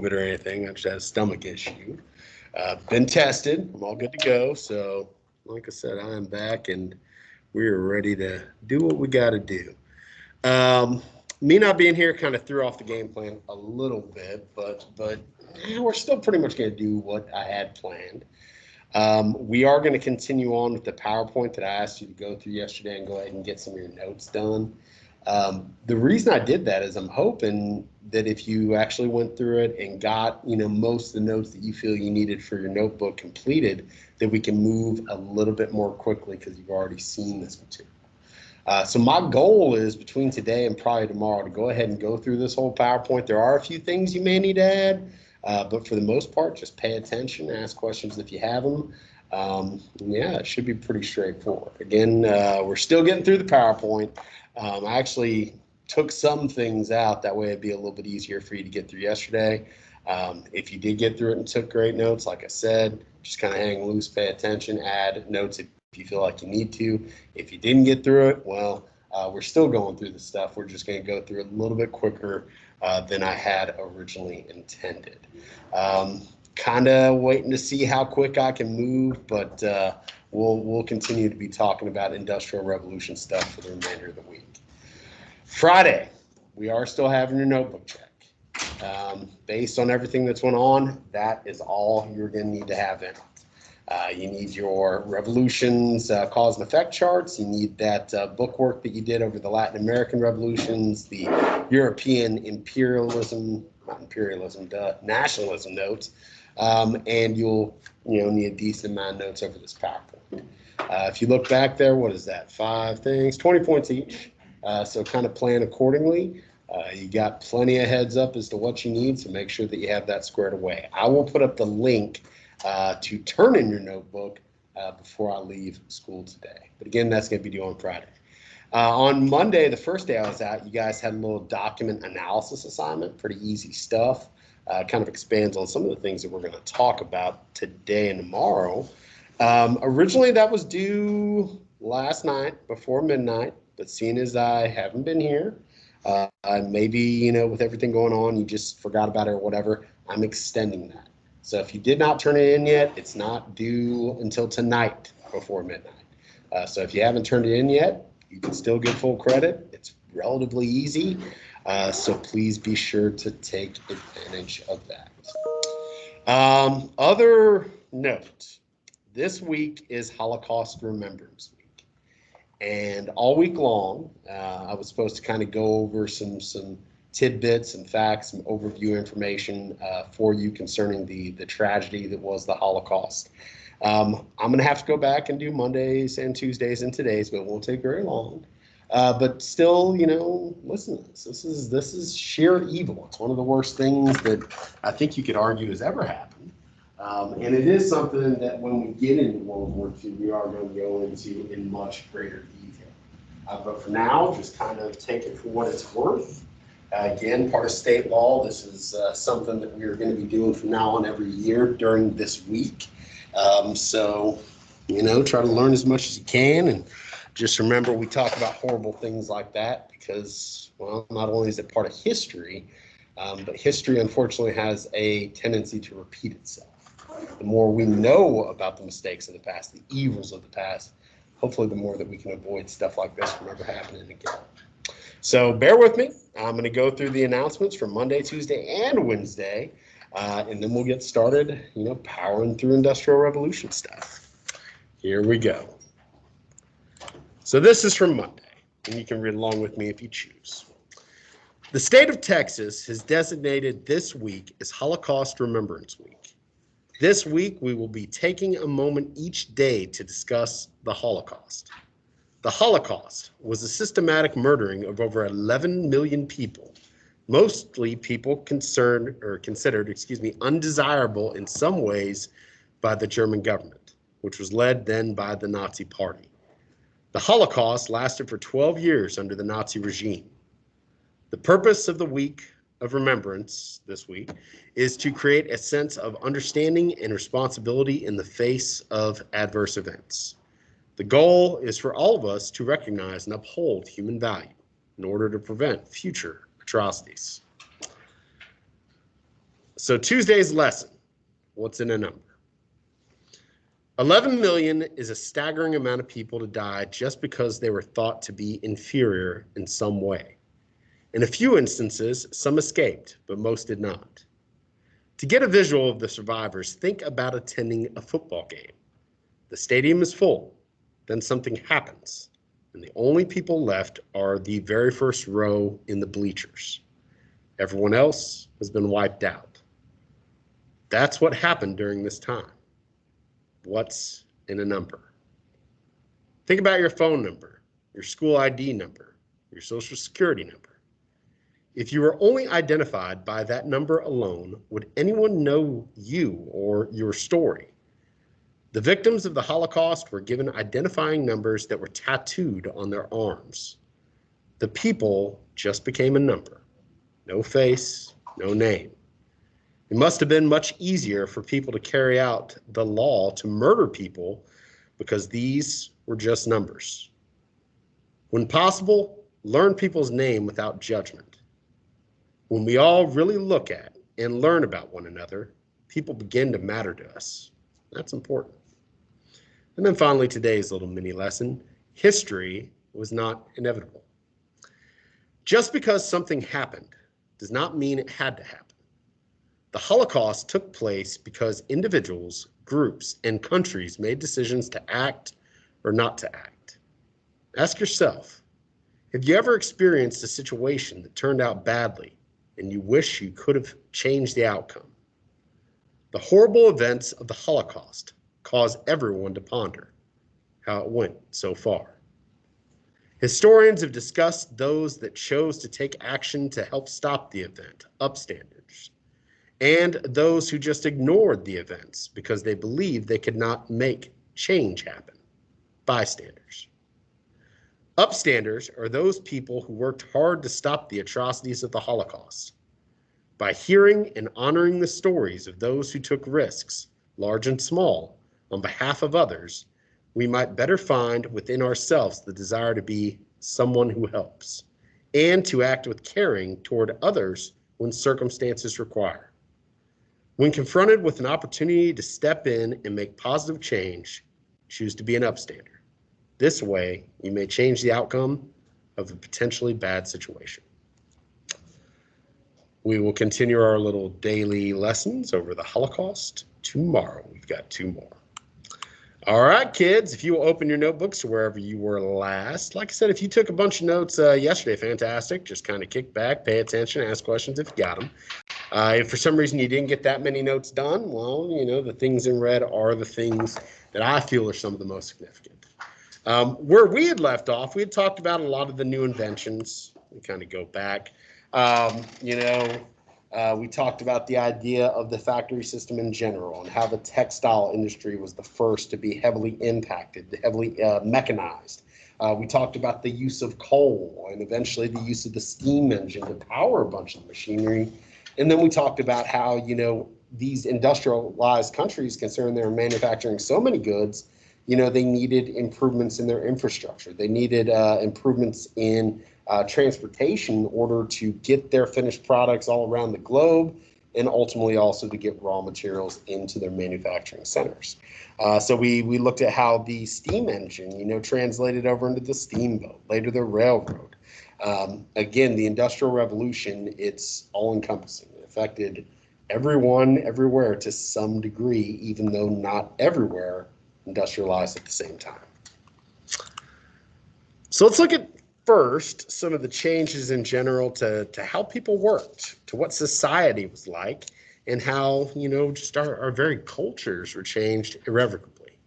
or anything. I just had a stomach issue. Been tested. I'm all good to go. So, like I said, I am back and we are ready to do what we got to do. Me not being here kind of threw off the game plan a little bit, but we're still pretty much going to do what I had planned. We are going to continue on with the PowerPoint that I asked you to go through yesterday and go ahead and get some of your notes done. The reason I did that is I'm hoping that if you actually went through it and got, most of the notes that you feel you needed for your notebook completed, that we can move a little bit more quickly because you've already seen this material. So my goal is between today and probably tomorrow to go ahead and go through this whole PowerPoint. There are a few things you may need to add, but for the most part, just pay attention, ask questions if you have them. Yeah, it should be pretty straightforward. Again, we're still getting through the PowerPoint. I actually took some things out. That way it'd be a little bit easier for you to get through yesterday. If you did get through it and took great notes, like I said, just kind of hang loose, pay attention, add notes if you feel like you need to. If you didn't get through it, well, we're still going through the stuff. We're just going to go through it a little bit quicker than I had originally intended. Kind of waiting to see how quick I can move, but we'll continue to be talking about Industrial Revolution stuff for the remainder of the week. Friday, we are still having your notebook check. Based on everything that's went on, that is all you're going to need to have in it. You need your revolutions, cause and effect charts. You need that bookwork that you did over the Latin American revolutions, the European nationalism notes, and you'll need a decent amount of notes over this PowerPoint. If you look back there, what is that? 5 things, 20 points each. So kind of plan accordingly. You got plenty of heads up as to what you need, so make sure that you have that squared away. I will put up the link to turn in your notebook before I leave school today. But again, that's going to be due on Friday. On Monday, the first day I was out, you guys had a little document analysis assignment, pretty easy stuff. Kind of expands on some of the things that we're going to talk about today and tomorrow. Originally, that was due last night before midnight, but seeing as I haven't been here, maybe, with everything going on, you just forgot about it or whatever, I'm extending that. So if you did not turn it in yet, it's not due until tonight before midnight. So if you haven't turned it in yet, you can still get full credit. It's relatively easy. So please be sure to take advantage of that. Other note, this week is Holocaust Remembrance Week. And all week long, I was supposed to kind of go over some tidbits and facts, some overview information for you concerning the tragedy that was the Holocaust. I'm going to have to go back and do Mondays and Tuesdays and todays, but it won't take very long. But still, listen to this. This is sheer evil. It's one of the worst things that I think you could argue has ever happened. And it is something that when we get into World War II, we are going to go into in much greater detail. But for now, just kind of take it for what it's worth. Again, part of state law. This is something that we are going to be doing from now on every year during this week. So, try to learn as much as you can. And just remember, we talk about horrible things like that because, well, not only is it part of history, but history, unfortunately, has a tendency to repeat itself. The more we know about the mistakes of the past, the evils of the past, hopefully the more that we can avoid stuff like this from ever happening again. So bear with me. I'm going to go through the announcements for Monday, Tuesday, and Wednesday, and then we'll get started, powering through Industrial Revolution stuff. Here we go. So this is from Monday, and you can read along with me if you choose. The state of Texas has designated this week as Holocaust Remembrance Week. This week, we will be taking a moment each day to discuss the Holocaust. The Holocaust was a systematic murdering of over 11 million people, mostly people considered undesirable in some ways by the German government, which was led then by the Nazi Party. The Holocaust lasted for 12 years under the Nazi regime. The purpose of the week of remembrance this week is to create a sense of understanding and responsibility in the face of adverse events. The goal is for all of us to recognize and uphold human value in order to prevent future atrocities. So Tuesday's lesson, what's in a number? 11 million is a staggering amount of people to die just because they were thought to be inferior in some way. In a few instances, some escaped, but most did not. To get a visual of the survivors, think about attending a football game. The stadium is full, then something happens, and the only people left are the very first row in the bleachers. Everyone else has been wiped out. That's what happened during this time. What's in a number? Think about your phone number, your school ID number, your social security number. If you were only identified by that number alone, would anyone know you or your story? The victims of the Holocaust were given identifying numbers that were tattooed on their arms. The people just became a number. No face, no name. It must have been much easier for people to carry out the law to murder people because these were just numbers. When possible, learn people's name without judgment. When we all really look at and learn about one another, people begin to matter to us. That's important. And then finally, today's little mini lesson, history was not inevitable. Just because something happened does not mean it had to happen. The Holocaust took place because individuals, groups, and countries made decisions to act or not to act. Ask yourself, have you ever experienced a situation that turned out badly and you wish you could have changed the outcome? The horrible events of the Holocaust cause everyone to ponder how it went so far. Historians have discussed those that chose to take action to help stop the event, upstanders, and those who just ignored the events because they believed they could not make change happen, bystanders. Upstanders are those people who worked hard to stop the atrocities of the Holocaust. By hearing and honoring the stories of those who took risks, large and small, on behalf of others, we might better find within ourselves the desire to be someone who helps and to act with caring toward others when circumstances require. When confronted with an opportunity to step in and make positive change, choose to be an upstander. This way, you may change the outcome of a potentially bad situation. We will continue our little daily lessons over the Holocaust tomorrow. We've got 2 more. All right, kids, if you will open your notebooks to wherever you were last. Like I said, if you took a bunch of notes yesterday, fantastic. Just kind of kick back, pay attention, ask questions if you got them. If for some reason you didn't get that many notes done, well, you know, the things in red are the things that I feel are some of the most significant. Where we had left off, we had talked about a lot of the new inventions. We kind of go back. We talked about the idea of the factory system in general and how the textile industry was the first to be heavily impacted, heavily mechanized. We talked about the use of coal and eventually the use of the steam engine to power a bunch of machinery. And then we talked about how, you know, these industrialized countries, considering they're manufacturing so many goods, you know, they needed improvements in their infrastructure. They needed improvements in transportation in order to get their finished products all around the globe and ultimately also to get raw materials into their manufacturing centers. So we looked at how the steam engine, you know, translated over into the steamboat, later the railroad. Again, the Industrial Revolution, it's all-encompassing. It affected everyone, everywhere to some degree, even though not everywhere industrialized at the same time. So let's look at first some of the changes in general to how people worked, to what society was like, and how, you know, just our very cultures were changed irrevocably.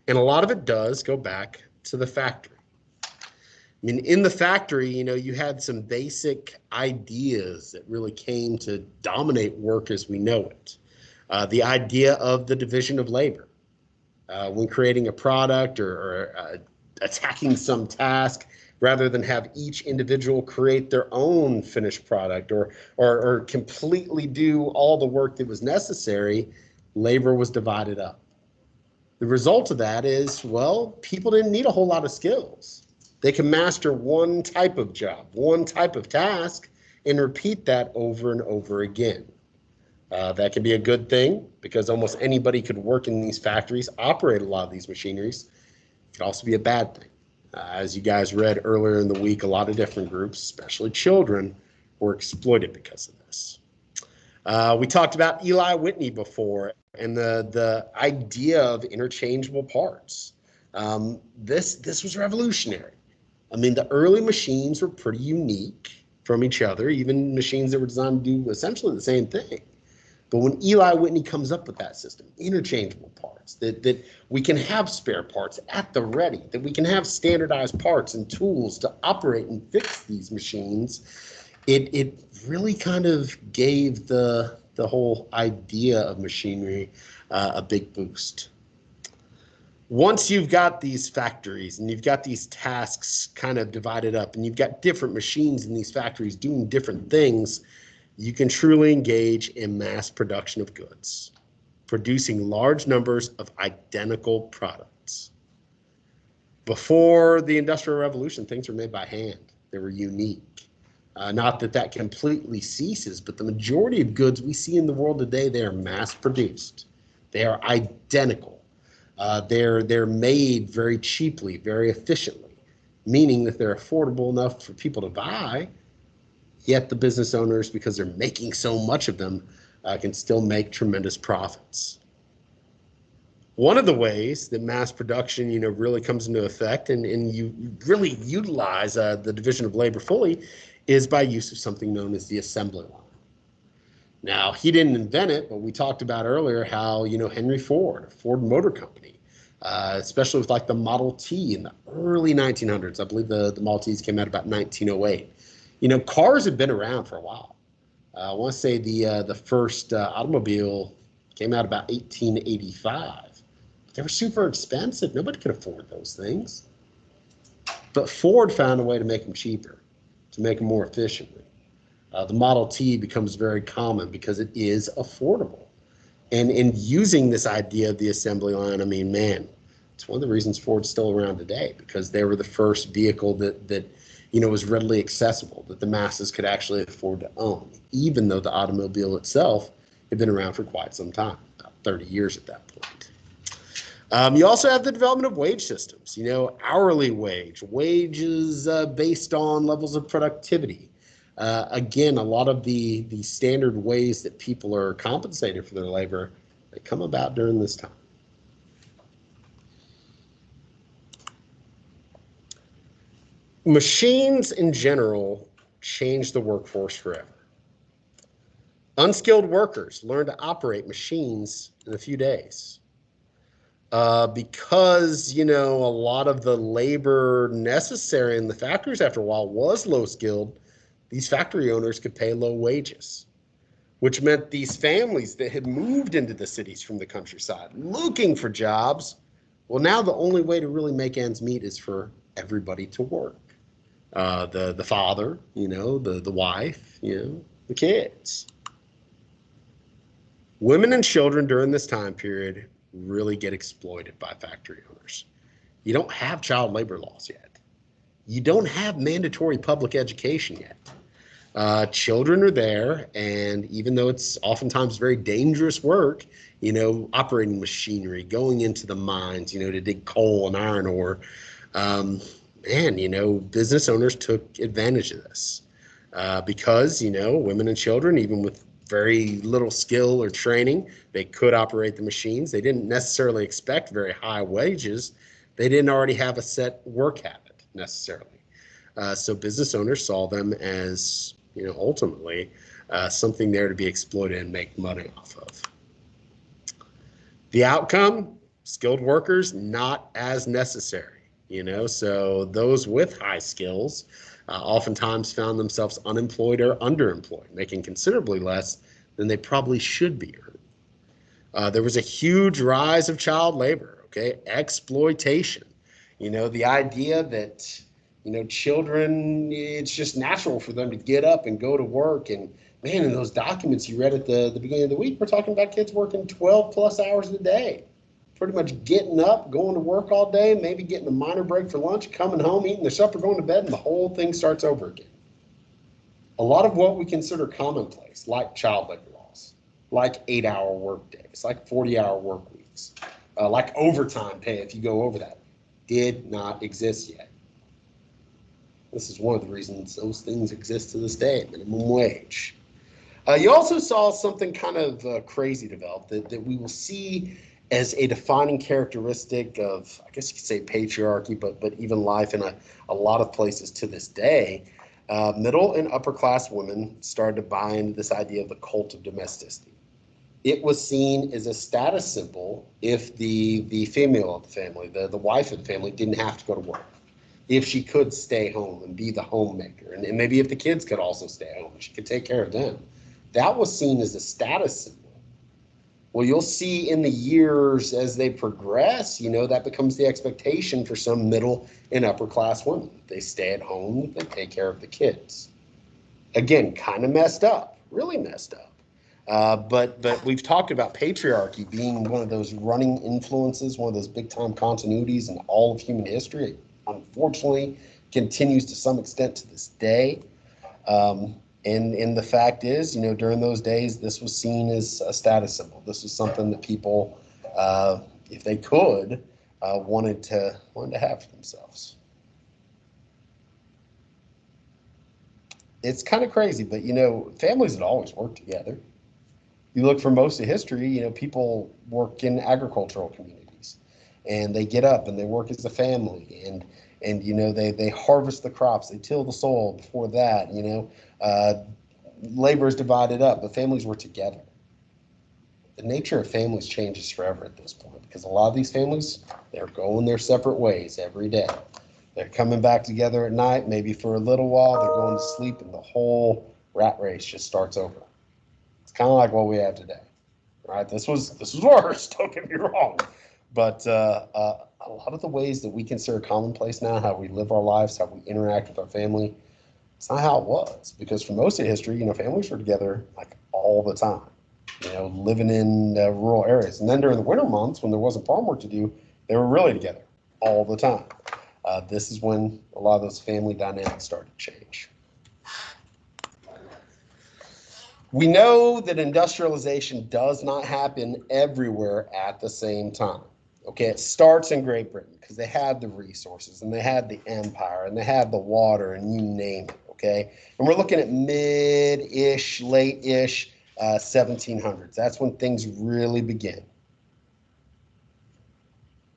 And a lot of it does go back to the factory. I mean, in the factory, you know, you had some basic ideas that really came to dominate work as we know it. The idea of the division of labor. When creating a product or attacking some task, rather than have each individual create their own finished product or completely do all the work that was necessary, labor was divided up. The result of that is, well, people didn't need a whole lot of skills. They can master one type of job, one type of task, and repeat that over and over again. That can be a good thing because almost anybody could work in these factories, operate a lot of these machineries. It could also be a bad thing. As you guys read earlier in the week, a lot of different groups, especially children, were exploited because of this. We talked about Eli Whitney before and the idea of interchangeable parts. This was revolutionary. I mean, the early machines were pretty unique from each other, even machines that were designed to do essentially the same thing. But when Eli Whitney comes up with that system, interchangeable parts, that we can have spare parts at the ready, that we can have standardized parts and tools to operate and fix these machines, it really kind of gave the whole idea of machinery a big boost. Once you've got these factories and you've got these tasks kind of divided up and you've got different machines in these factories doing different things, you can truly engage in mass production of goods, producing large numbers of identical products. Before the Industrial Revolution, things were made by hand. They were unique. Not that that completely ceases, but the majority of goods we see in the world today, they are mass produced. They are identical. They're made very cheaply, very efficiently, meaning that they're affordable enough for people to buy, yet the business owners, because they're making so much of them, can still make tremendous profits. One of the ways that mass production, really comes into effect and you really utilize the division of labor fully is by use of something known as the assembly line. Now, he didn't invent it, but we talked about earlier how, Henry Ford Motor Company, especially with like the Model T in the early 1900s, I believe the Model Ts came out about 1908. Cars have been around for a while. I want to say the first automobile came out about 1885. They were super expensive. Nobody could afford those things. But Ford found a way to make them cheaper, to make them more efficiently. The Model T becomes very common because it is affordable. And in using this idea of the assembly line, I mean, man, it's one of the reasons Ford's still around today, because they were the first vehicle that was readily accessible, that the masses could actually afford to own, even though the automobile itself had been around for quite some time, about 30 years at that point. You also have the development of wage systems, hourly wages based on levels of productivity. Again, a lot of the standard ways that people are compensated for their labor, they come about during this time. Machines in general change the workforce forever. Unskilled workers learn to operate machines in a few days. Because, a lot of the labor necessary in the factories after a while was low skilled, these factory owners could pay low wages, which meant these families that had moved into the cities from the countryside looking for jobs, well, now the only way to really make ends meet is for everybody to work. The father, the wife, the kids. Women and children during this time period really get exploited by factory owners. You don't have child labor laws yet. You don't have mandatory public education yet. Children are there, and even though it's oftentimes very dangerous work, operating machinery, going into the mines, to dig coal and iron ore, business owners took advantage of this because, women and children, even with very little skill or training, they could operate the machines. They didn't necessarily expect very high wages. They didn't already have a set work habit necessarily. So business owners saw them as, ultimately something there to be exploited and make money off of. The outcome, skilled workers, not as necessary. So those with high skills oftentimes found themselves unemployed or underemployed, making considerably less than they probably should be earning. There was a huge rise of child labor, exploitation. The idea that, children, it's just natural for them to get up and go to work. And man, in those documents you read at the beginning of the week, we're talking about kids working 12 plus hours a day. Pretty much getting up, going to work all day, maybe getting a minor break for lunch, coming home, eating their supper, going to bed, and the whole thing starts over again. A lot of what we consider commonplace, like child labor laws, like 8-hour work days, like 40-hour work weeks, like overtime pay if you go over that. Did not exist yet. This is one of the reasons those things exist to this day, minimum wage. You also saw something kind of crazy develop that we will see as a defining characteristic of, I guess you could say patriarchy, but even life in a lot of places to this day. Middle and upper class women started to buy into this idea of the cult of domesticity. It was seen as a status symbol if the female of the family, the wife of the family, didn't have to go to work. If she could stay home and be the homemaker, and maybe if the kids could also stay home, she could take care of them. That was seen as a status symbol. Well, you'll see in the years as they progress, that becomes the expectation for some middle and upper class women. They stay at home, they take care of the kids. Again, kind of messed up, really messed up. But we've talked about patriarchy being one of those running influences, one of those big time continuities in all of human history. It unfortunately continues to some extent to this day. And the fact is, during those days, this was seen as a status symbol. This was something that people, if they could, wanted to have for themselves. It's kind of crazy, but families had always worked together. You look for most of history, people work in agricultural communities, and they get up and they work as a family, and they harvest the crops, they till the soil. Before that, labor is divided up, but families were together. The nature of families changes forever at this point, because a lot of these families, they're going their separate ways every day. They're coming back together at night, maybe for a little while, they're going to sleep, and the whole rat race just starts over. It's kind of like what we have today, right? This was worse, don't get me wrong. But a lot of the ways that we consider commonplace now, how we live our lives, how we interact with our family, it's not how it was. Because for most of history, families were together like all the time, living in rural areas. And then during the winter months, when there wasn't farm work to do, they were really together all the time. This is when a lot of those family dynamics started to change. We know that industrialization does not happen everywhere at the same time. Okay, it starts in Great Britain because they had the resources and they had the empire and they had the water and you name it, okay? And we're looking at mid-ish, late-ish 1700s. That's when things really begin.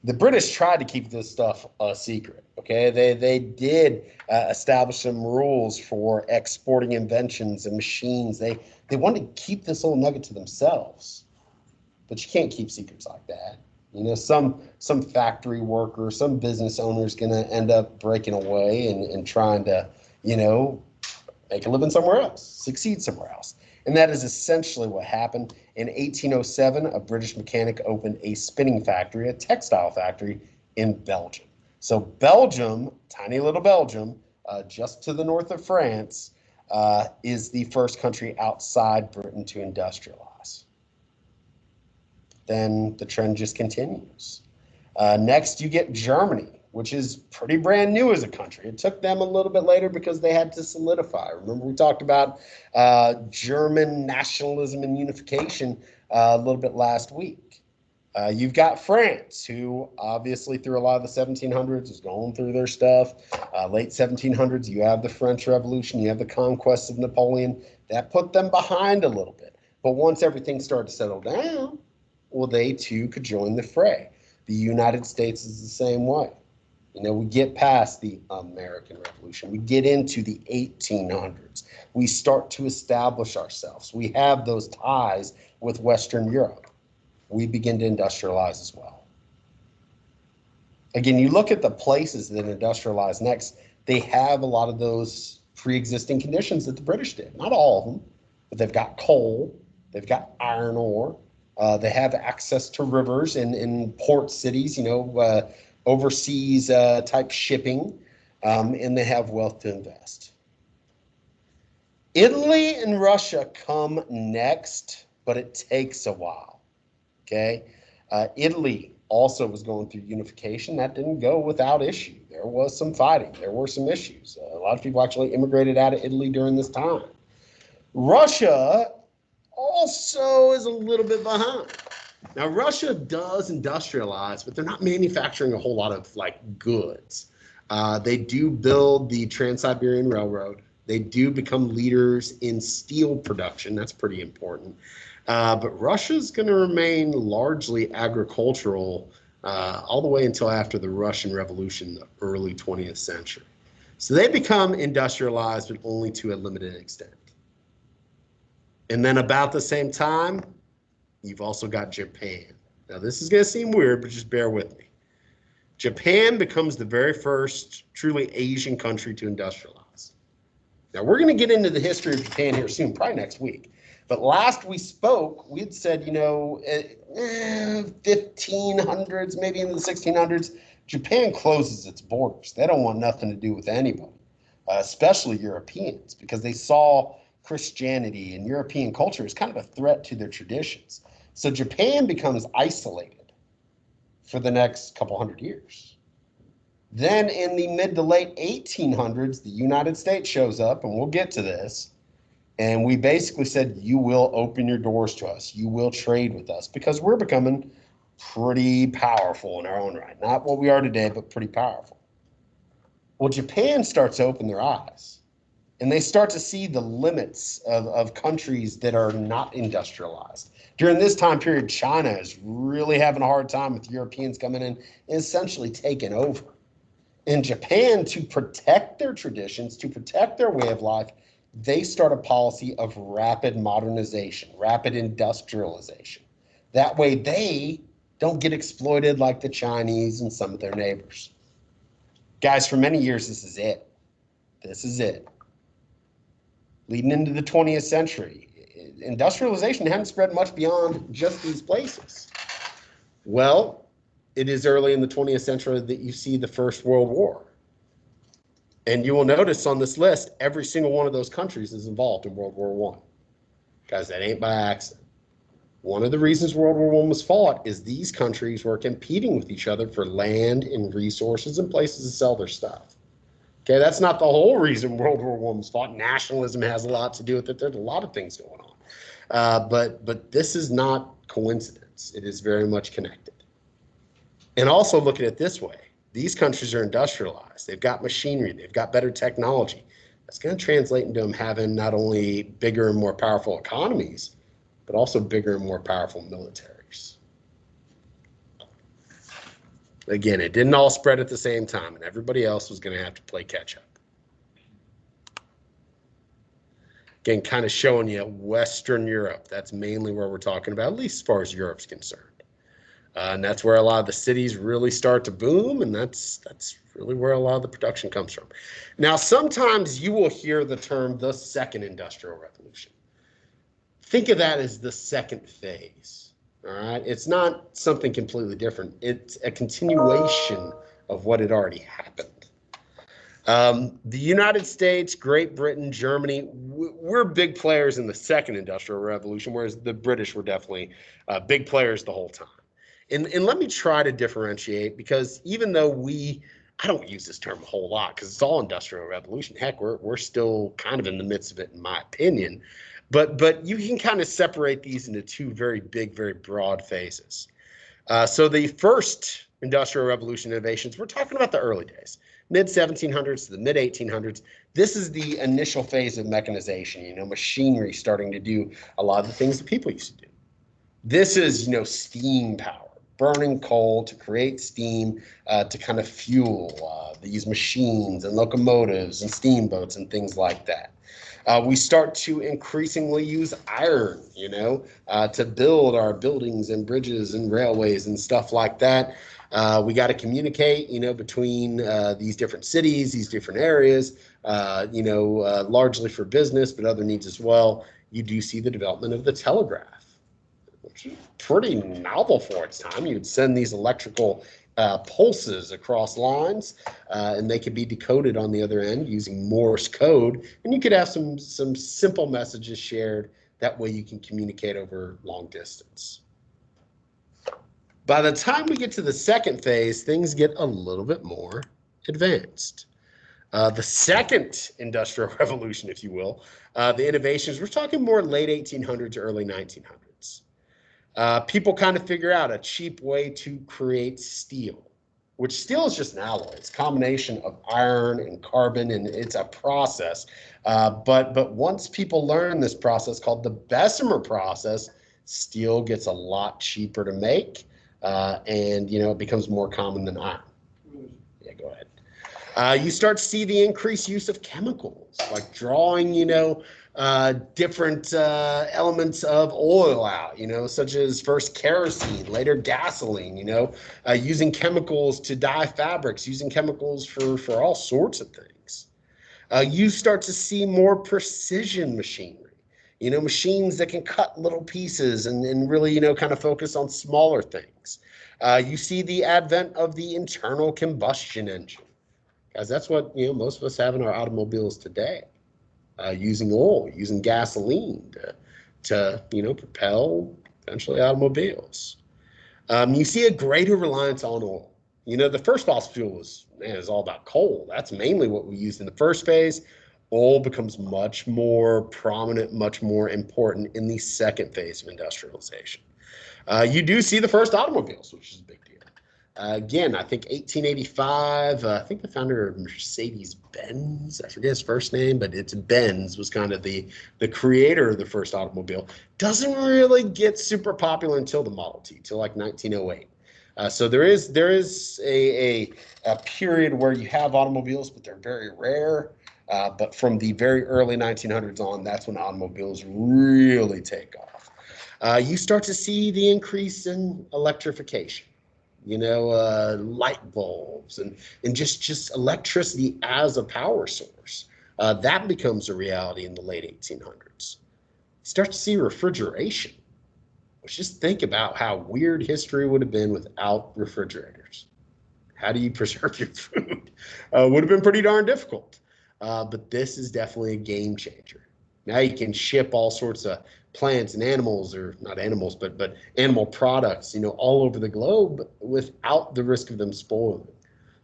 The British tried to keep this stuff a secret, okay? They did establish some rules for exporting inventions and machines. They wanted to keep this little nugget to themselves, but you can't keep secrets like that. Some factory worker, some business owner is going to end up breaking away and trying to, make a living somewhere else, succeed somewhere else. And that is essentially what happened. In 1807, a British mechanic opened a spinning factory, a textile factory in Belgium. So Belgium, tiny little Belgium, just to the north of France, is the first country outside Britain to industrialize. Then the trend just continues. Next, you get Germany, which is pretty brand new as a country. It took them a little bit later because they had to solidify. Remember, we talked about German nationalism and unification a little bit last week. You've got France, who obviously through a lot of the 1700s is going through their stuff. Late 1700s, you have the French Revolution, you have the conquest of Napoleon. That put them behind a little bit. But once everything started to settle down, well, they too could join the fray. The United States is the same way. We get past the American Revolution. We get into the 1800s. We start to establish ourselves. We have those ties with Western Europe. We begin to industrialize as well. Again, you look at the places that industrialize next, they have a lot of those pre-existing conditions that the British did. Not all of them, but they've got coal, they've got iron ore, they have access to rivers in port cities, overseas type shipping, and they have wealth to invest. Italy and Russia come next, but it takes a while, okay? Italy also was going through unification. That didn't go without issue. There was some fighting. There were some issues. A lot of people actually immigrated out of Italy during this time. Russia also is a little bit behind. Now, Russia does industrialize, but they're not manufacturing a whole lot of like goods. They do build the Trans-Siberian Railroad. They do become leaders in steel production. That's pretty important. But Russia's going to remain largely agricultural all the way until after the Russian Revolution, the early 20th century. So they become industrialized, but only to a limited extent. And then about the same time, you've also got Japan. Now, this is going to seem weird, but just bear with me. Japan becomes the very first truly Asian country to industrialize. Now, we're going to get into the history of Japan here soon, probably next week. But last we spoke, we had said, 1500s, maybe in the 1600s, Japan closes its borders. They don't want nothing to do with anybody, especially Europeans, because they saw Christianity and European culture as kind of a threat to their traditions. So Japan becomes isolated for the next couple hundred years. Then in the mid to late 1800s, the United States shows up, and we'll get to this. And we basically said, you will open your doors to us. You will trade with us, because we're becoming pretty powerful in our own right. Not what we are today, but pretty powerful. Well, Japan starts to open their eyes, and they start to see the limits of countries that are not industrialized. During this time period, China is really having a hard time with Europeans coming in and essentially taking over. In Japan, to protect their traditions, to protect their way of life, they start a policy of rapid modernization, rapid industrialization. That way they don't get exploited like the Chinese and some of their neighbors. Guys, for many years, this is it. This is it. Leading into the 20th century, industrialization hadn't spread much beyond just these places. Well, it is early in the 20th century that you see the First World War. And you will notice on this list, every single one of those countries is involved in World War I. Guys, that ain't by accident. One of the reasons World War I was fought is these countries were competing with each other for land and resources and places to sell their stuff. Okay, that's not the whole reason World War I was fought. Nationalism has a lot to do with it. There's a lot of things going on. But this is not coincidence. It is very much connected. And also look at it this way. These countries are industrialized. They've got machinery. They've got better technology. That's going to translate into them having not only bigger and more powerful economies, but also bigger and more powerful militaries. Again, it didn't all spread at the same time, and everybody else was going to have to play catch up. Again, kind of showing you Western Europe. That's mainly where we're talking about, at least as far as Europe's concerned. And that's where a lot of the cities really start to boom, and that's really where a lot of the production comes from. Now, sometimes you will hear the term the Second Industrial Revolution. Think of that as the second phase, all right? It's not something completely different. It's a continuation of what had already happened. The United States, Great Britain, Germany, we're big players in the Second Industrial Revolution, whereas the British were definitely big players the whole time. And let me try to differentiate, because even though I don't use this term a whole lot because it's all industrial revolution. Heck, we're still kind of in the midst of it, in my opinion. But you can kind of separate these into two very big, very broad phases. So the first industrial revolution innovations, we're talking about the early days, mid 1700s to the mid 1800s. This is the initial phase of mechanization, machinery starting to do a lot of the things that people used to do. This is, steam power. Burning coal to create steam to kind of fuel these machines and locomotives and steamboats and things like that. We start to increasingly use iron, to build our buildings and bridges and railways and stuff like that. We got to communicate, between these different cities, these different areas, largely for business, but other needs as well. You do see the development of the telegraph, which is pretty novel for its time. You'd send these electrical pulses across lines, and they could be decoded on the other end using Morse code, and you could have some simple messages shared. That way you can communicate over long distance. By the time we get to the second phase, things get a little bit more advanced. The second industrial revolution, if you will, the innovations, we're talking more late 1800s, early 1900s. People kind of figure out a cheap way to create steel, which steel is just an alloy. It's a combination of iron and carbon, and it's a process. But once people learn this process called the Bessemer process, steel gets a lot cheaper to make, and it becomes more common than iron. Yeah, go ahead. You start to see the increased use of chemicals, like drawing, different elements of oil out, such as first kerosene, later gasoline, using chemicals to dye fabrics, using chemicals for all sorts of things. You start to see more precision machinery, machines that can cut little pieces and really, kind of focus on smaller things. You see the advent of the internal combustion engine. Guys, that's what most of us have in our automobiles today, using oil, using gasoline to propel eventually automobiles. You see a greater reliance on oil. The first fossil fuel is all about coal. That's mainly what we used in the first phase. Oil becomes much more prominent, much more important in the second phase of industrialization. You do see the first automobiles, which is a big deal. Again, I think 1885, I think the founder of Mercedes-Benz, I forget his first name, but it's Benz, was kind of the creator of the first automobile. Doesn't really get super popular until the Model T, till like 1908. So there is a period where you have automobiles, but they're very rare. But from the very early 1900s on, that's when automobiles really take off. You start to see the increase in electrification. Light bulbs and just electricity as a power source. That becomes a reality in the late 1800s. You start to see refrigeration. Let's just think about how weird history would have been without refrigerators. How do you preserve your food? Would have been pretty darn difficult. But this is definitely a game changer. Now you can ship all sorts of plants and animals, or not animals, but animal products, all over the globe without the risk of them spoiling.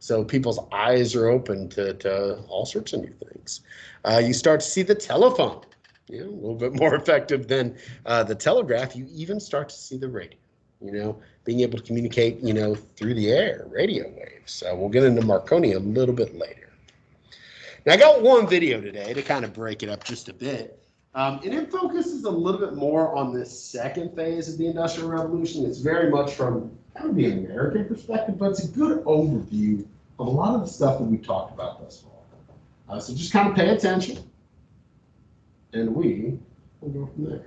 So people's eyes are open to all sorts of new things. You start to see the telephone, a little bit more effective than the telegraph. You even start to see the radio, being able to communicate, through the air, radio waves. We'll get into Marconi a little bit later. Now, I got one video today to kind of break it up just a bit. And it focuses a little bit more on this second phase of the Industrial Revolution. It's very much from kind of the American perspective, but it's a good overview of a lot of the stuff that we've talked about thus far. So just kind of pay attention, and we will go from there.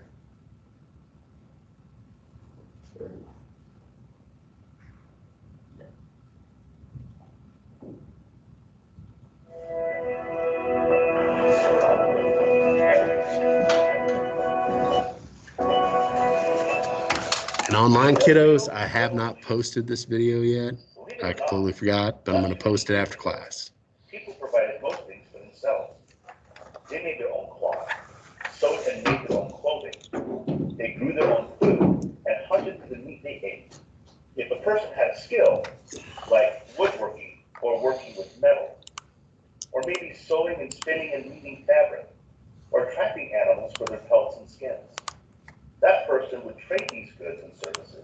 And online kiddos, I have not posted this video yet. I completely forgot, but I'm going to post it after class. People provided most things for themselves. They made their own cloth, sewed and made their own clothing. They grew their own food and hunted for the meat they ate. If a person had a skill, like woodworking or working with metal, or maybe sewing and spinning and weaving fabric, or trapping animals for their pelts and skins, that person would trade these goods and services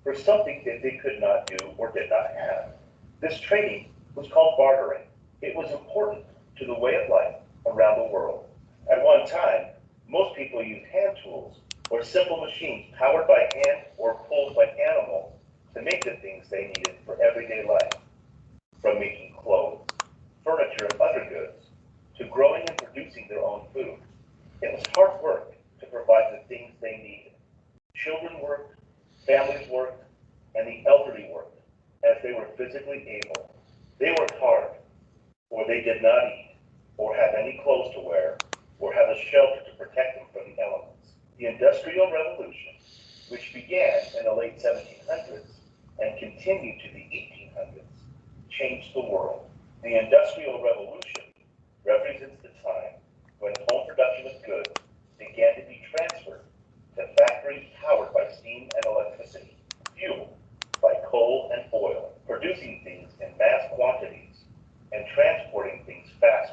for something that they could not do or did not have. This trading was called bartering. It was important to the way of life around the world. At one time, most people used hand tools or simple machines powered by hand or pulled by animals to make the things they needed for everyday life. From making clothes, furniture, and other goods, to growing and producing their own food. It was hard work to provide the things they needed. Children worked, families worked, and the elderly worked as they were physically able. They worked hard, or they did not eat, or have any clothes to wear, or have a shelter to protect them from the elements. The Industrial Revolution, which began in the late 1700s and continued to the 1800s, changed the world. The Industrial Revolution represents the time when home production of goods began to be transferred to factories powered by steam and electricity, fueled by coal and oil, producing things in mass quantities and transporting things fast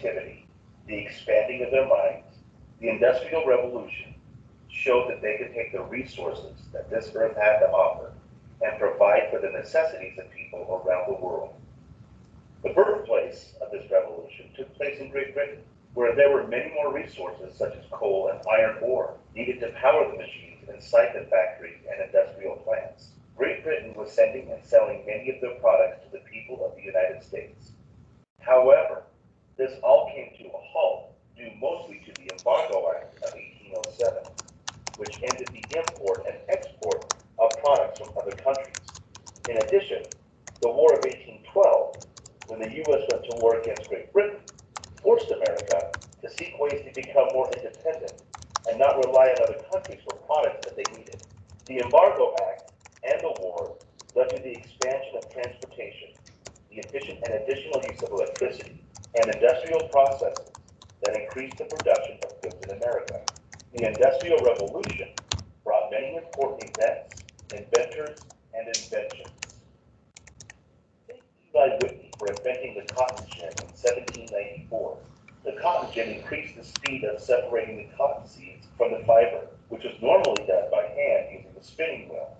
creativity, the expanding of their minds, the Industrial Revolution showed that they could take the resources that this earth had to offer and provide for the necessities of people around the world. The birthplace of this revolution took place in Great Britain, where there were many more resources such as coal and iron ore needed to power the machines inside the factories and industrial plants. Great Britain was sending and selling many of their products to the people of the United States. However, this all came to a halt due mostly to the Embargo Act of 1807, which ended the import and export of products from other countries. In addition, the War of 1812, when the U.S. went to war against Great Britain, forced America to seek ways to become more independent and not rely on other countries for products that they needed. The Embargo Act and the war led to the expansion of transportation, the efficient and additional use of electricity, and industrial processes that increased the production of goods in America. The Industrial Revolution brought many important events, inventors, and inventions. Thank Eli Whitney for inventing the cotton gin in 1794. The cotton gin increased the speed of separating the cotton seeds from the fiber, which was normally done by hand using the spinning wheel.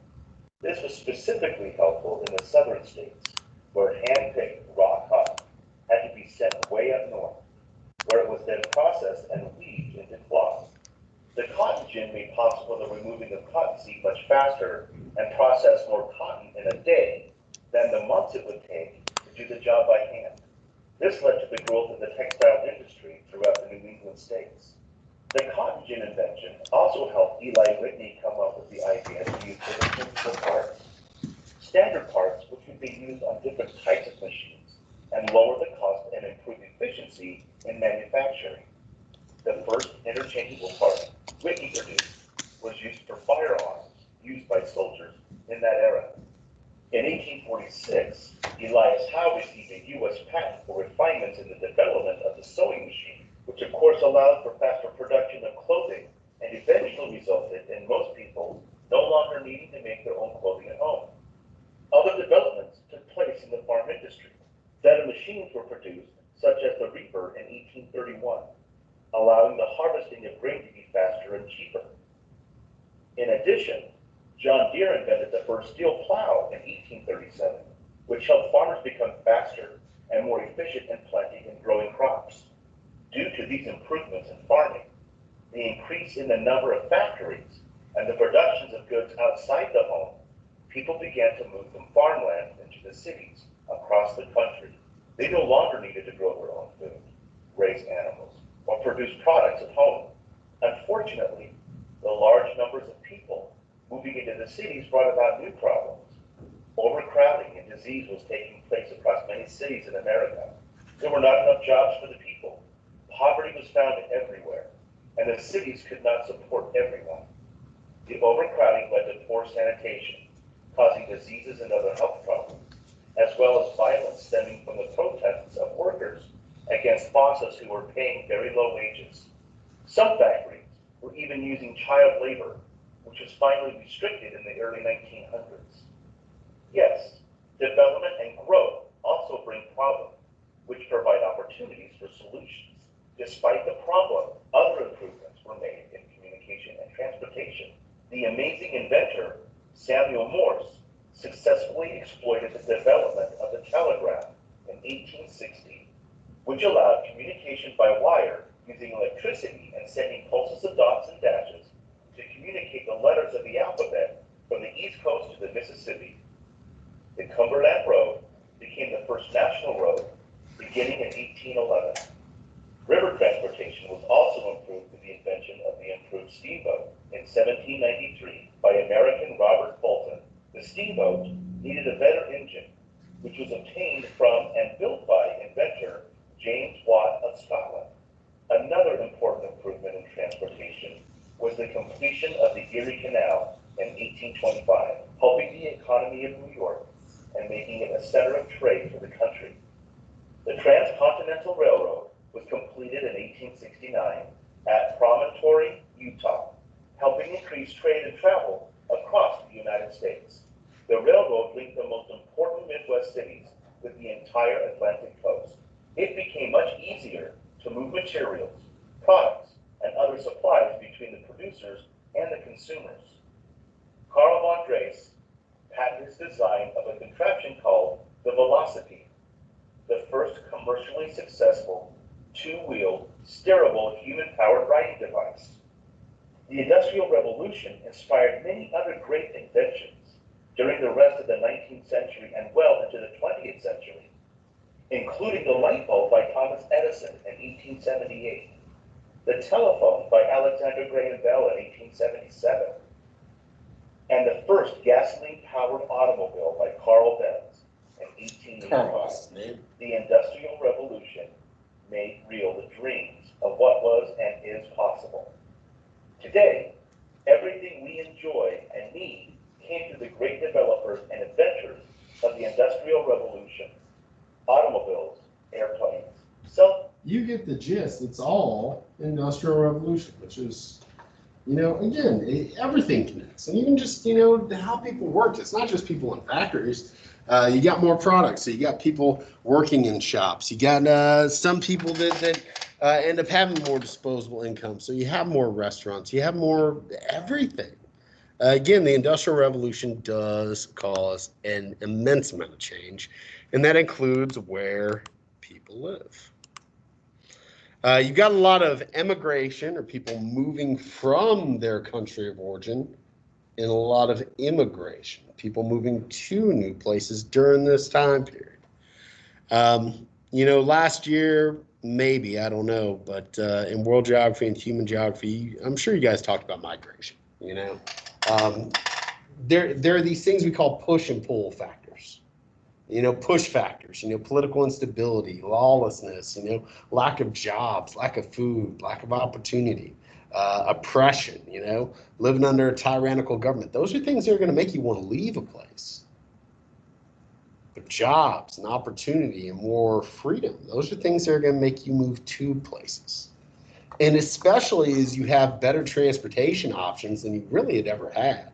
This was specifically helpful in the southern states, where hand-picked raw cotton had to be sent way up north, where it was then processed and weaved into cloth. The cotton gin made possible the removing of cotton seed much faster and process more cotton in a day than the months it would take to do the job by hand. This led to the growth of the textile industry throughout the New England states. The cotton gin invention also helped Eli Whitney come up with the idea to use interchangeable parts, standard parts which could be used on different types of machines and lower the cost and improve efficiency in manufacturing. The first interchangeable part Whitney produced was used for firearms used by soldiers in that era. In 1846, Elias Howe received a U.S. patent for refinements in the development of the sewing machine, which of course allowed for faster production of clothing and eventually resulted in most people no longer needing to make their own clothing at home. Other developments took place in the farm industry. Better machines were produced, such as the reaper in 1831, allowing the harvesting of grain to be faster and cheaper. In addition, John Deere invented the first steel plow in 1837, which helped farmers become faster and more efficient in planting and growing crops. Due to these improvements in farming, the increase in the number of factories, and the productions of goods outside the home, people began to move from farmland into the cities across the country. They no longer needed to grow their own food, raise animals, or produce products at home. Unfortunately, the large numbers of people moving into the cities brought about new problems. Overcrowding and disease was taking place across many cities in America. There were not enough jobs for the people. Poverty was found everywhere, and the cities could not support everyone. The overcrowding led to poor sanitation, causing diseases and other health problems, as well as violence stemming from the protests of workers against bosses who were paying very low wages. Some factories were even using child labor, which was finally restricted in the early 1900s. Yes, development and growth also bring problems, which provide opportunities for solutions. Despite the problem, other improvements were made in communication and transportation. The amazing inventor, Samuel Morse, successfully exploited the development of the telegraph in 1860, which allowed communication by wire using electricity and sending pulses of dots and dashes to communicate the letters of the alphabet from the East Coast to the Mississippi. The Cumberland Road became the first national road beginning in 1811. River transportation was also improved through the invention of the improved steamboat in 1793 by American Robert Fulton. The steamboat needed a better engine, which was obtained from and built by inventor James Watt of Scotland. Another important improvement in transportation was the completion of the Erie Canal in 1825, helping the economy of New York and making it a center of trade for the country. The Transcontinental Railroad was completed in 1869 at Promontory, Utah, helping increase trade and travel across the United States. The railroad linked the most important Midwest cities with the entire Atlantic coast. It became much easier move materials, products, and other supplies between the producers and the consumers. Carl von Drees patented his design of a contraption called the Velocipede, the first commercially successful two-wheeled, steerable, human-powered riding device. The Industrial Revolution inspired many other great inventions during the rest of the 19th century and well into the 20th century, including the light bulb by Thomas Edison in 1878, the telephone by Alexander Graham Bell in 1877, and the first gasoline-powered automobile by Carl Benz in 1885. The Industrial Revolution made real the dreams of what was and is possible. Today, everything we enjoy and need came through the great developers and inventors of the Industrial Revolution. Automobiles, airplanes, you get the gist. It's all Industrial Revolution, which is, again, everything connects. And even just, how people work. It's not just people in factories. You got more products. So you got people working in shops. You got some people that end up having more disposable income. So you have more restaurants. You have more everything. Again, the Industrial Revolution does cause an immense amount of change, and that includes where people live. You've got a lot of emigration, or people moving from their country of origin, and a lot of immigration, people moving to new places during this time period. Last year, maybe, I don't know, but in world geography and human geography, I'm sure you guys talked about migration, there are these things we call push and pull factors. Push factors, political instability, lawlessness, lack of jobs, lack of food, lack of opportunity, oppression, living under a tyrannical government. Those are things that are going to make you want to leave a place. But jobs and opportunity and more freedom, those are things that are going to make you move to places. And especially as you have better transportation options than you really had ever had,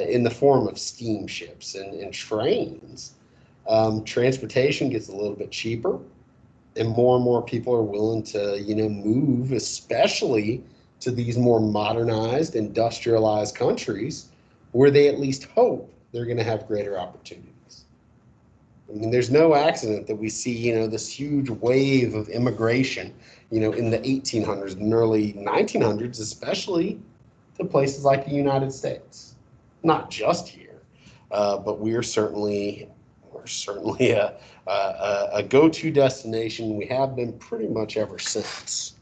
in the form of steamships and trains. Transportation gets a little bit cheaper, and more people are willing to, move, especially to these more modernized, industrialized countries where they at least hope they're going to have greater opportunities. I mean, there's no accident that we see, this huge wave of immigration, in the 1800s and early 1900s, especially to places like the United States. Not just here, but we're certainly a go-to destination. We have been pretty much ever since.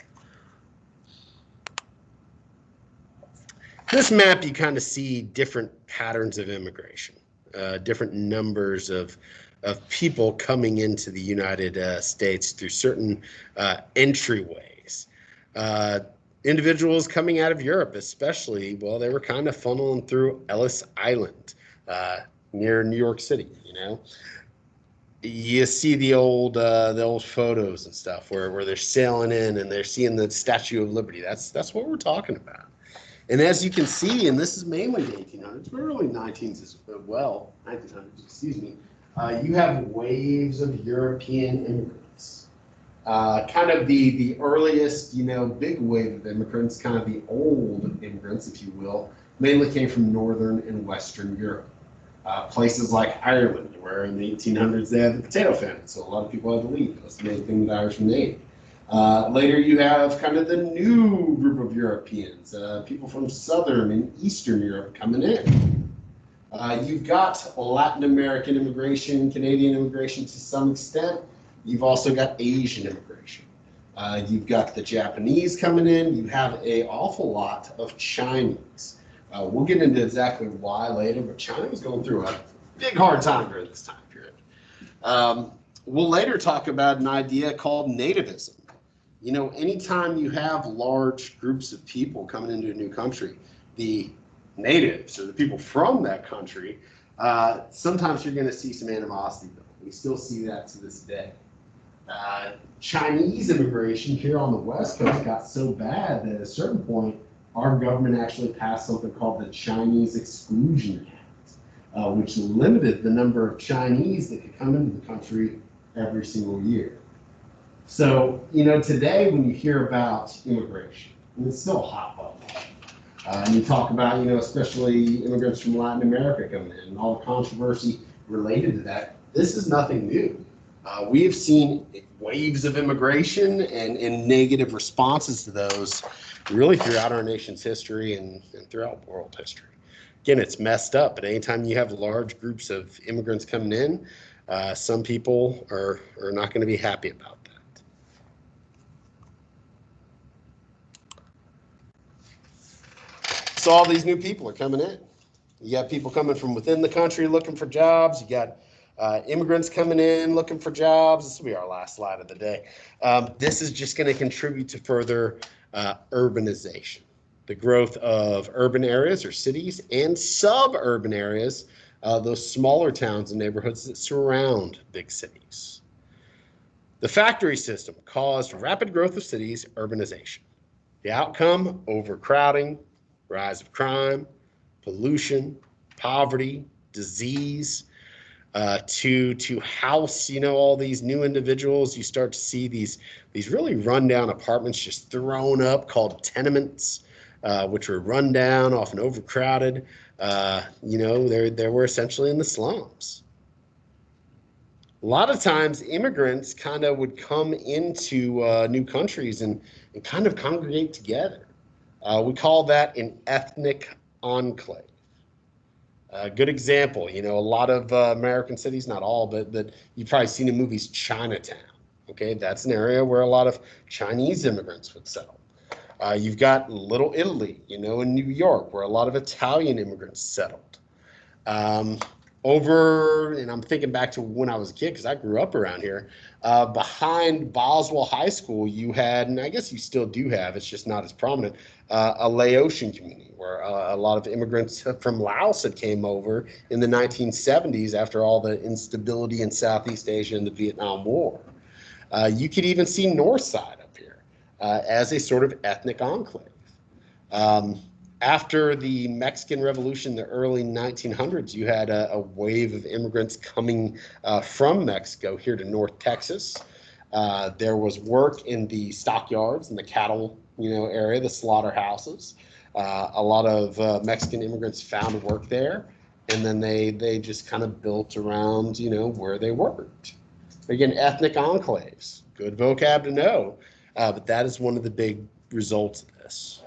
This map, you kind of see different patterns of immigration, different numbers of people coming into the United States through certain entryways. Individuals coming out of Europe, especially, well, they were kind of funneling through Ellis Island near New York City. You see the old photos and stuff where they're sailing in and they're seeing the Statue of Liberty. That's what we're talking about. And as you can see, and this is mainly the 1800s, but early 1900s as well, 1900s, excuse me, you have waves of European immigrants. Kind of the earliest, big wave of immigrants, kind of the old immigrants, if you will, mainly came from Northern and Western Europe. Places like Ireland, where in the 1800s they had the potato famine, so a lot of people had to leave. That's the main thing that Irish made. Later you have kind of the new group of Europeans, people from Southern and Eastern Europe coming in. You've got Latin American immigration, Canadian immigration to some extent. You've also got Asian immigration. You've got the Japanese coming in. You have an awful lot of Chinese. We'll get into exactly why later, but China was going through a big hard time during this time period. We'll later talk about an idea called nativism. Anytime you have large groups of people coming into a new country, the natives or the people from that country, sometimes you're going to see some animosity. We still see that to this day. Chinese immigration here on the West Coast got so bad that at a certain point, our government actually passed something called the Chinese Exclusion Act, which limited the number of Chinese that could come into the country every single year. So, today when you hear about immigration, and it's still a hot button, and you talk about, especially immigrants from Latin America coming in and all the controversy related to that, this is nothing new. We have seen waves of immigration and negative responses to those really throughout our nation's history and throughout world history. Again, it's messed up, but anytime you have large groups of immigrants coming in, some people are not going to be happy about that. So all these new people are coming in. You got people coming from within the country looking for jobs. You got immigrants coming in looking for jobs. This will be our last slide of the day. This is just going to contribute to further urbanization, the growth of urban areas or cities and suburban areas, those smaller towns and neighborhoods that surround big cities. The factory system caused rapid growth of cities, urbanization. The outcome, overcrowding, rise of crime, pollution, poverty, disease, to house, all these new individuals. You start to see these really rundown apartments just thrown up called tenements, which were run down, often overcrowded. They were essentially in the slums. A lot of times immigrants kind of would come into new countries and kind of congregate together. We call that an ethnic enclave. A good example, a lot of American cities, not all, but you've probably seen in movies Chinatown. Okay, that's an area where a lot of Chinese immigrants would settle. You've got Little Italy, in New York, where a lot of Italian immigrants settled. And I'm thinking back to when I was a kid, because I grew up around here, behind Boswell High School, you had, and I guess you still do have, it's just not as prominent, a Laotian community where a lot of immigrants from Laos had came over in the 1970s after all the instability in Southeast Asia and the Vietnam War. You could even see North Side up here as a sort of ethnic enclave. After the Mexican Revolution, the early 1900s, you had a wave of immigrants coming from Mexico here to North Texas. There was work in the stockyards and the cattle, area, the slaughterhouses. A lot of Mexican immigrants found work there, and then they just kind of built around, where they worked. Again, ethnic enclaves, good vocab to know, but that is one of the big results of this.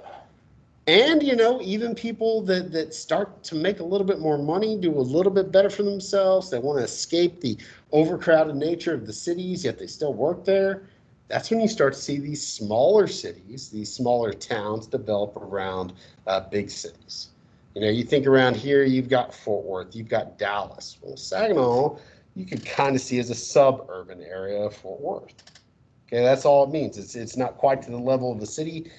And, even people that start to make a little bit more money, do a little bit better for themselves, they want to escape the overcrowded nature of the cities, yet they still work there. That's when you start to see these smaller cities, these smaller towns develop around big cities. You think around here, you've got Fort Worth, you've got Dallas. Well, Saginaw, you could kind of see as a suburban area of Fort Worth. Okay, that's all it means. It's not quite to the level of the city,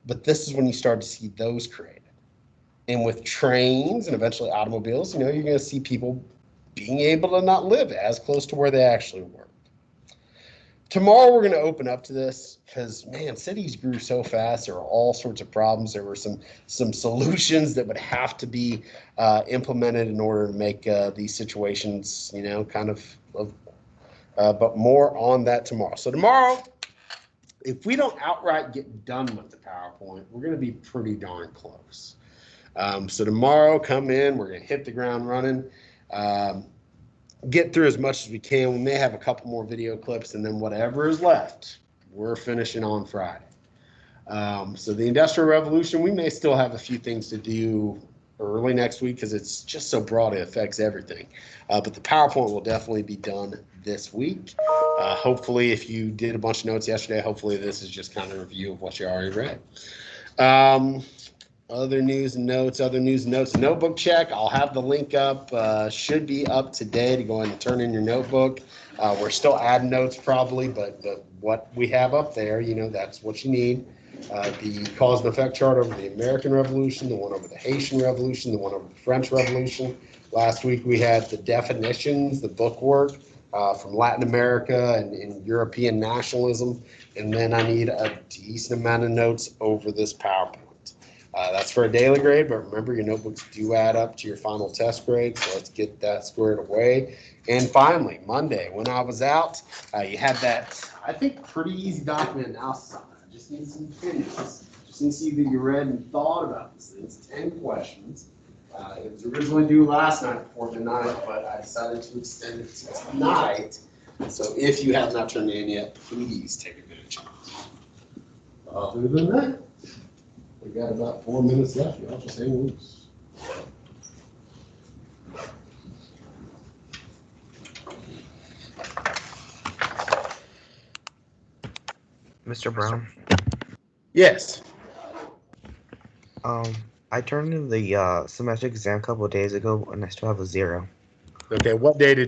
but this is when you start to see those created. And with trains and eventually automobiles, you're going to see people being able to not live as close to where they actually work. Tomorrow we're going to open up to this because, man, cities grew so fast. There were all sorts of problems. There were some solutions that would have to be implemented in order to make these situations, kind of but more on that tomorrow. So tomorrow, if we don't outright get done with the PowerPoint, we're going to be pretty darn close. So tomorrow, come in, we're going to hit the ground running, get through as much as we can. We may have a couple more video clips, and then whatever is left, we're finishing on Friday. So the Industrial Revolution, we may still have a few things to do early next week because it's just so broad, it affects everything. But the PowerPoint will definitely be done this week. Hopefully, if you did a bunch of notes yesterday, hopefully this is just kind of a review of what you already read. Other news and notes, notebook check. I'll have the link up, should be up today to go ahead and turn in your notebook. We're still adding notes probably, but what we have up there, that's what you need. The cause and effect chart over the American Revolution, the one over the Haitian Revolution, the one over the French Revolution. Last week we had the definitions, the bookwork from Latin America and European nationalism. And then I need a decent amount of notes over this PowerPoint. That's for a daily grade, but remember your notebooks do add up to your final test grade, so let's get that squared away. And finally, Monday, when I was out, you had that I think pretty easy document analysis on that. Just need some opinions. Just need to see that you read and thought about this. It's 10 questions. It was originally due last night before midnight, but I decided to extend it to tonight. So if you have not turned it in yet, please take advantage of it. Other than that, we got about 4 minutes left. Y'all just hang loose. Mr. Brown, Yes. I turned in the semester exam a couple of days ago and I still have a 0. Okay, what day did